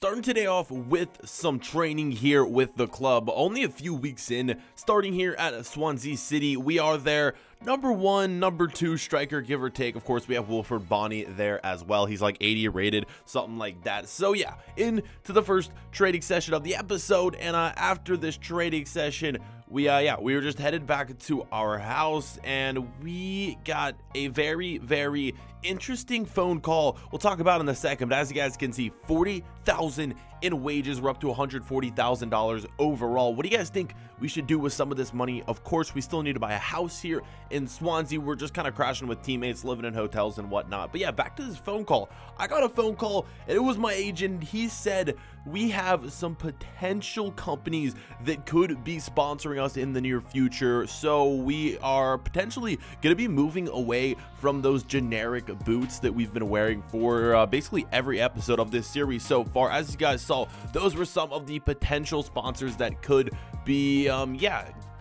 Starting today off with some training here with the club. Only a few weeks in, starting here at Swansea City. We are their number one, number two striker, give or take. Of course, we have Wilfred Bonny there as well. He's like 80 rated, something like that. So yeah, into the first trading session of the episode. And after this trading session, we were just headed back to our house, and we got a very interesting phone call we'll talk about in a second. But as you guys can see, 40,000 in wages. We're up to $140,000 overall. What do you guys think we should do with some of this money? Of course, we still need to buy a house here in Swansea. We're just kind of crashing with teammates, living in hotels and whatnot. But yeah, back to this phone call. I got a phone call, and it was my agent. He said we have some potential companies that could be sponsoring us in the near future. So we are potentially going to be moving away from those generic boots that we've been wearing for basically every episode of this series so far. As you guys saw, those were some of the potential sponsors that could be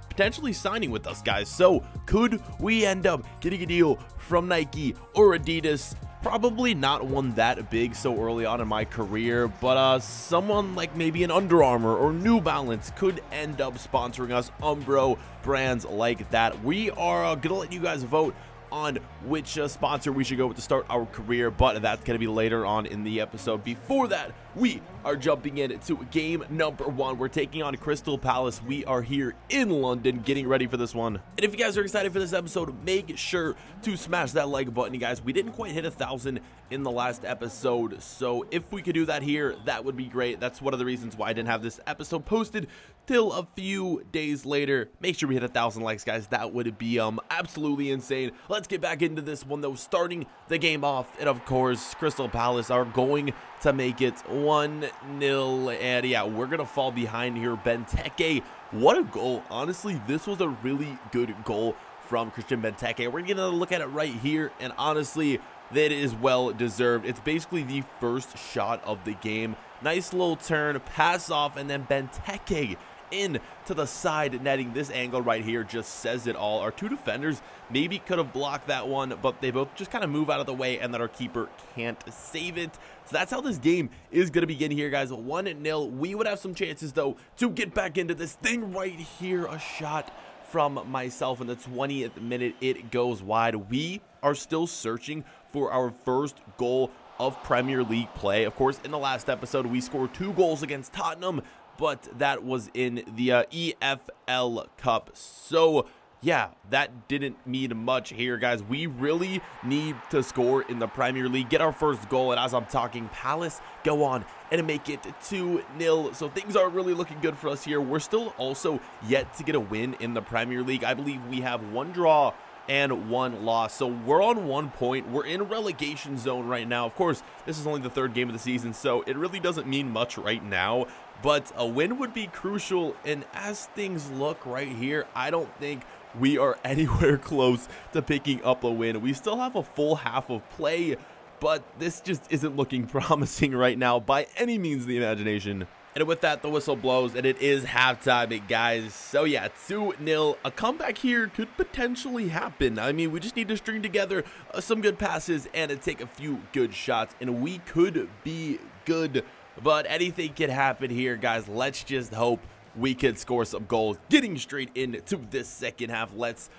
potentially signing with us, guys. So could we end up getting a deal from Nike or Adidas? Probably not one that big so early on in my career, but someone like maybe an Under Armour or New Balance could end up sponsoring us. Umbro, brands like that. We are gonna let you guys vote on which sponsor we should go with to start our career, but that's going to be later on in the episode. Before that, we are jumping into game number one. We're taking on Crystal Palace. We are here in London getting ready for this one. And if you guys are excited for this episode, make sure to smash that like button, you guys. We didn't quite hit 1,000 in the last episode, so if we could do that here, that would be great. That's one of the reasons why I didn't have this episode posted till a few days later. Make sure we hit 1,000 likes, guys. That would be absolutely insane. Let's get back into this one though, starting the game off, and of course Crystal Palace are going to make it 1-0, and yeah, we're gonna fall behind here. Benteke, what a goal. Honestly, this was a really good goal from Christian Benteke. We're gonna look at it right here, and honestly, that is well deserved. It's basically the first shot of the game. Nice little turn, pass off, and then Benteke in to the side netting. This angle right here just says it all. Our two defenders maybe could have blocked that one, but they both just kind of move out of the way, and then our keeper can't save it. So that's how this game is going to begin here, guys. 1-0. We would have some chances though to get back into this thing right here. A shot from myself in the 20th minute. It goes wide. We are still searching for our first goal of Premier League play. Of course, in the last episode, we scored 2 goals against Tottenham, but that was in the EFL Cup. So yeah, that didn't mean much here, guys. We really need to score in the Premier League, get our first goal, and as I'm talking, Palace go on and make it 2-0. So things are really looking good for us here. We're still also yet to get a win in the Premier League. I believe we have 1 draw and 1 loss, so we're on 1 point. We're in relegation zone right now. Of course, this is only the 3rd game of the season, so it really doesn't mean much right now, but a win would be crucial. And as things look right here, I don't think we are anywhere close to picking up a win. We still have a full half of play, but this just isn't looking promising right now by any means of the imagination. And with that, the whistle blows, and it is halftime, guys. So yeah, 2-0. A comeback here could potentially happen. I mean, we just need to string together some good passes and take a few good shots, and we could be good. But anything can happen here, guys. Let's just hope we can score some goals. Getting straight into this second half, let's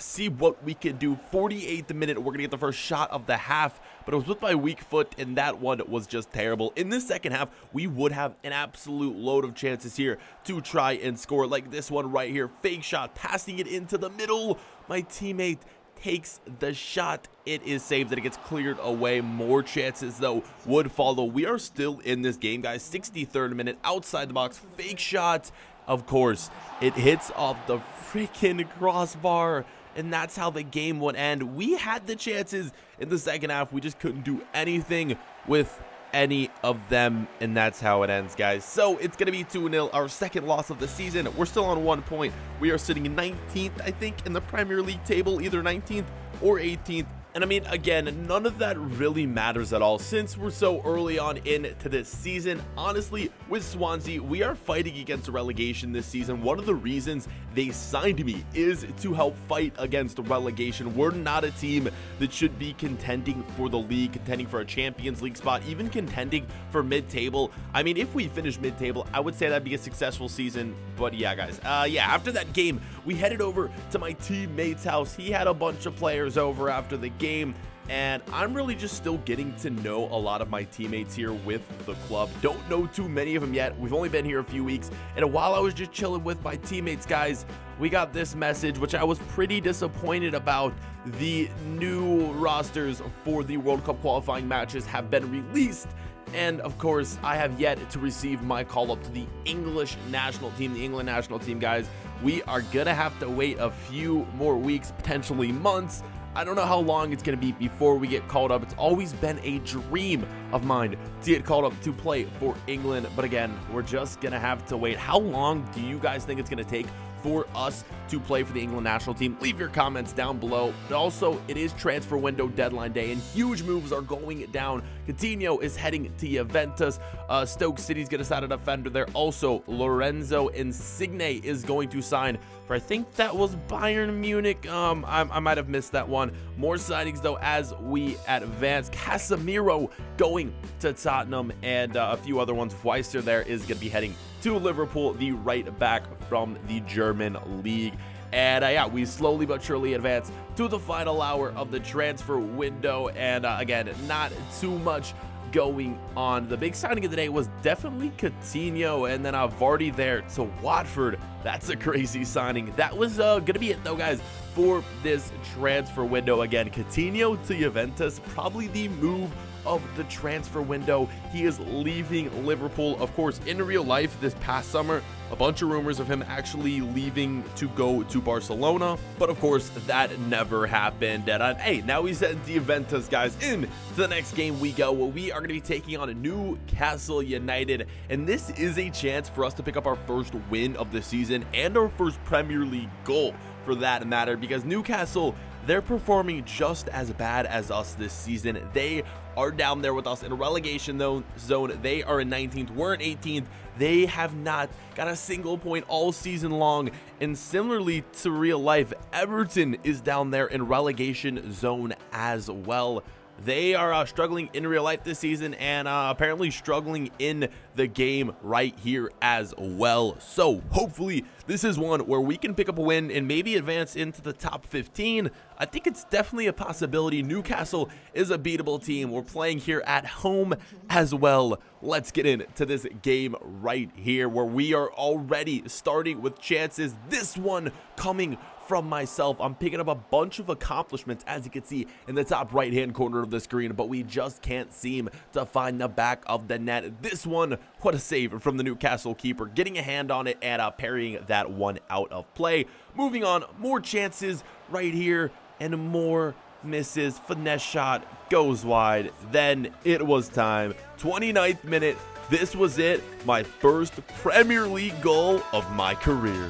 see what we can do. 48th minute, we're gonna get the first shot of the half, but it was with my weak foot, and that one was just terrible. In this second half, we would have an absolute load of chances here to try and score, like this one right here. Fake shot, passing it into the middle. My teammate takes the shot. It is saved, and it gets cleared away. More chances though would follow. We are still in this game, guys. 63rd minute, outside the box, fake shot. Of course, it hits off the freaking crossbar, and that's how the game would end. We had the chances in the second half. We just couldn't do anything with any of them, and that's how it ends, guys. So it's gonna be 2-0, our second loss of the season. We're still on 1 point. We are sitting 19th, I think, in the Premier League table, either 19th or 18th. And I mean, again, none of that really matters at all since we're so early on into this season. Honestly, with Swansea, we are fighting against relegation this season. One of the reasons they signed me is to help fight against relegation. We're not a team that should be contending for the league, contending for a Champions League spot, even contending for mid-table. I mean, if we finish mid-table, I would say that'd be a successful season. But yeah, guys, after that game, we headed over to my teammate's house. He had a bunch of players over after the game, and I'm really just still getting to know a lot of my teammates here with the club. Don't know too many of them yet. We've only been here a few weeks, and while I was just chilling with my teammates, guys, we got this message, which I was pretty disappointed about. The new rosters for the World Cup qualifying matches have been released, and of course, I have yet to receive my call up to the English national team, the England national team, guys. We are gonna have to wait a few more weeks, potentially months. I don't know how long it's going to be before we get called up. It's always been a dream of mine to get called up to play for England. But again, we're just going to have to wait. How long do you guys think it's going to take for us to play for the England national team? Leave your comments down below. But also, it is transfer window deadline day, and huge moves are going down. Coutinho is heading to Juventus. Stoke City's going to sign a defender there. Also, Lorenzo Insigne is going to sign for, I think that was Bayern Munich. I might have missed that one. More signings, though, as we advance. Casemiro going to Tottenham, and a few other ones. Weiser there is going to be heading to Liverpool, the right back from the German league. And we slowly but surely advance to the final hour of the transfer window. And again, not too much going on. The big signing of the day was definitely Coutinho, and then Vardy there to Watford. That's a crazy signing. That was gonna be it though, guys, for this transfer window. Again, Coutinho to Juventus, probably the move of the transfer window. He is leaving Liverpool. Of course, in real life this past summer, a bunch of rumors of him actually leaving to go to Barcelona, but of course that never happened. And hey, now he's at Juventus, guys. In the next game we go, we are going to be taking on a Newcastle United, and this is a chance for us to pick up our first win of the season and our first Premier League goal, for that matter, because Newcastle, they're performing just as bad as us this season. They are down there with us in a relegation zone. They are in 19th. We're in 18th. They have not got a single point all season long. And similarly to real life, Everton is down there in relegation zone as well. They are struggling in real life this season, and apparently struggling in the game right here as well. So hopefully this is one where we can pick up a win and maybe advance into the top 15. I think it's definitely a possibility. Newcastle is a beatable team. We're playing here at home as well. Let's get into this game right here, where we are already starting with chances. This one coming from myself. I'm picking up a bunch of accomplishments, as you can see in the top right hand corner of the screen, but we just can't seem to find the back of the net. This one, what a save from the Newcastle keeper, getting a hand on it and parrying that one out of play. Moving on, more chances right here and more misses. Finesse shot goes wide. Then it was time. 29th minute. This was it. My first Premier League goal of my career.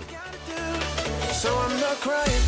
So I'm not crying.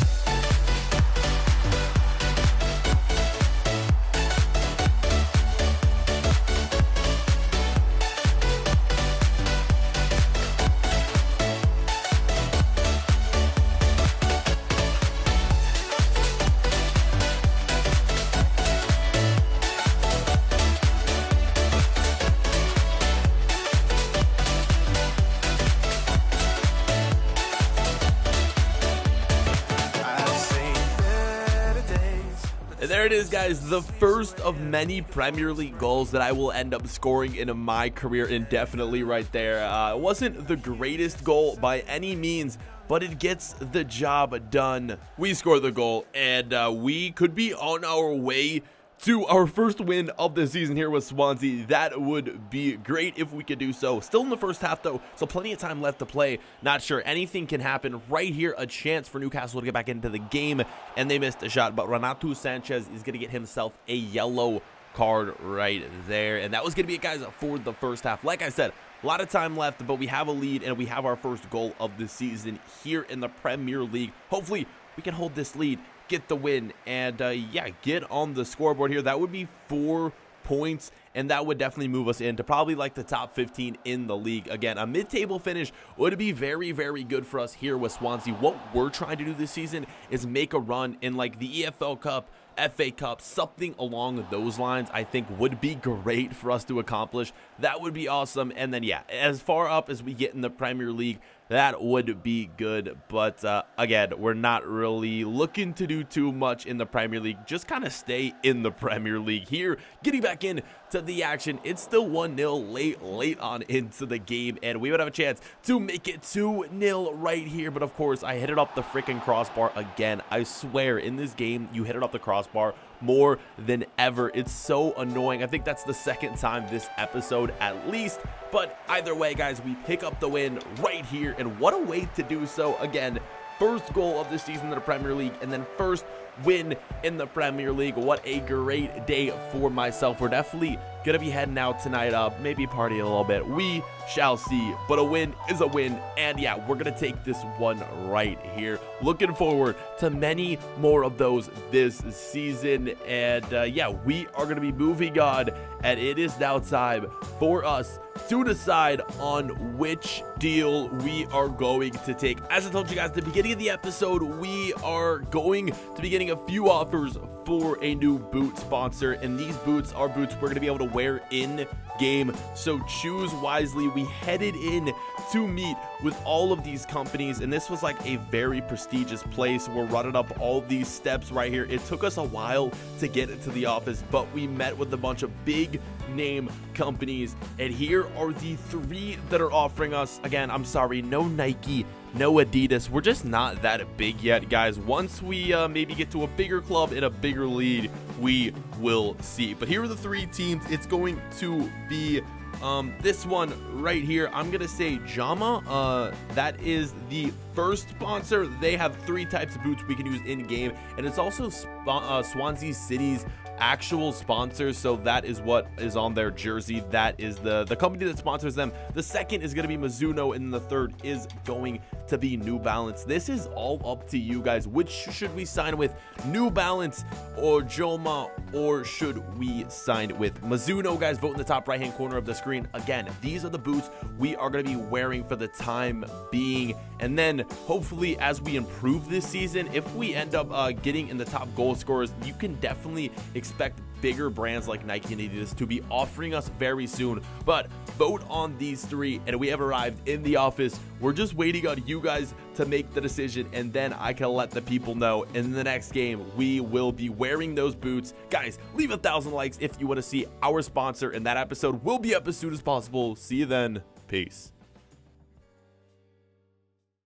There it is, guys, the first of many Premier League goals that I will end up scoring in my career indefinitely right there. It wasn't the greatest goal by any means, but it gets the job done. We score the goal, and we could be on our way to our first win of the season here with Swansea. That would be great if we could do so. Still in the first half though, so plenty of time left to play. Not sure, anything can happen right here. A chance for Newcastle to get back into the game, and they missed a shot, but Renato Sanchez is going to get himself a yellow card right there. And that was going to be it, guys, for the first half. Like I said, a lot of time left, but we have a lead, and we have our first goal of the season here in the Premier League. Hopefully we can hold this lead get the win and yeah, get on the scoreboard here. That would be 4 points, and that would definitely move us into probably like the top 15 in the league. Again, a mid-table finish would be very, very good for us here with Swansea. What we're trying to do this season is make a run in like the EFL Cup, FA Cup, something along those lines. I think would be great for us to accomplish. That would be awesome. And then yeah, as far up as we get in the Premier League, that would be good. But again, we're not really looking to do too much in the Premier League. Just kind of stay in the Premier League here. Getting back into the action. It's still 1-0 late on into the game, and we would have a chance to make it 2-0 right here. But of course, I hit it up the freaking crossbar again. I swear, in this game, you hit it up the crossbar more than ever. It's so annoying. I think that's the second time this episode at least. But either way, guys, we pick up the win right here, and what a way to do so. Again, first goal of the season in the Premier League, and then first win in the Premier League. What a great day for myself. We're definitely gonna be heading out tonight, maybe party a little bit. We shall see, but a win is a win, and yeah, we're gonna take this one right here. Looking forward to many more of those this season, and yeah, we are gonna be moving on, and it is now time for us to decide on which deal we are going to take. As I told you guys at the beginning of the episode, we are going to be getting a few offers for a new boot sponsor, and these boots are boots we're going to be able to wear in game, so choose wisely. We headed in to meet with all of these companies, and this was like a very prestigious place. We're running up all these steps right here. It took us a while to get into the office, but we met with a bunch of big name companies, and here are the 3 that are offering us. Again, I'm sorry, no Nike, no Adidas. We're just not that big yet, guys. Once we maybe get to a bigger club in a bigger league, we will see. But here are the 3 teams. It's going to be this one right here. I'm gonna say Jama. That is the first sponsor. They have 3 types of boots we can use in game, and it's also Swansea City's actual sponsors, so that is what is on their jersey. That is the company that sponsors them. The second is going to be Mizuno, and the third is going to be New Balance. This is all up to you guys. Which should we sign with, New Balance or Joma, or should we sign with Mizuno? Guys, vote in the top right hand corner of the screen. Again, these are the boots we are going to be wearing for the time being, and then hopefully as we improve this season, if we end up getting in the top goal scorers, you can definitely expect bigger brands like Nike and Adidas to be offering us very soon. But vote on these 3, and we have arrived in the office. We're just waiting on you guys to make the decision, and then I can let the people know in the next game we will be wearing those boots. Guys, leave 1,000 likes if you want to see our sponsor in that episode. We'll be up as soon as possible. See you then. Peace.